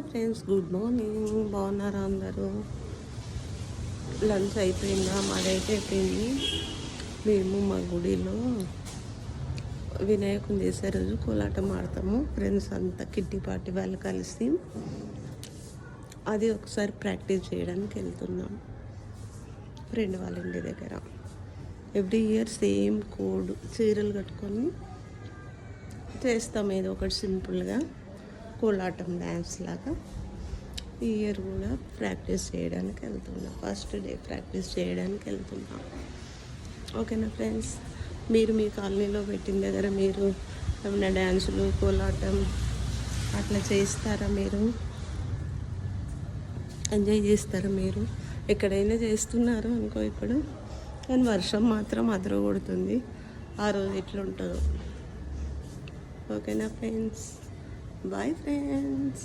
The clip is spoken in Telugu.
Hi friends, good morning. బాగున్నారా అందరూ? లంచ్ అయిపోయిందా? మాదైతే అయిపోయింది. మేము మా గుడిలో వినాయకుని చేసే రోజు కోలాటం ఆడతాము. ఫ్రెండ్స్ అంతా కిట్టి పార్టీ వాళ్ళు కలిసి అది ఒకసారి ప్రాక్టీస్ చేయడానికి వెళ్తున్నాం ఫ్రెండ్ వాళ్ళ ఇంటి దగ్గర. ఎవ్రీ ఇయర్ సేమ్ కోడ్ చీరలు కట్టుకొని చేస్తాం, ఏదో ఒకటి సింపుల్గా కోలాటం డ్యాన్స్ లాగా. ఈ ఇయర్ కూడా ప్రాక్టీస్ చేయడానికి వెళ్తున్నాం. ఫస్ట్ డే ప్రాక్టీస్ చేయడానికి వెళ్తున్నాం. ఓకేనా ఫ్రెండ్స్? మీరు మీ కాలనీలో పెట్టిన దగ్గర మీరు ఏమైనా డ్యాన్సులు కోలాటం అట్లా చేస్తారా? మీరు ఎంజాయ్ చేస్తారా? మీరు ఎక్కడైనా చేస్తున్నారు అనుకో ఇప్పుడు, కానీ వర్షం మాత్రం అదర కొడుతుంది. ఆ రోజు ఎట్లుంటుందో. ఓకేనా ఫ్రెండ్స్? Bye friends.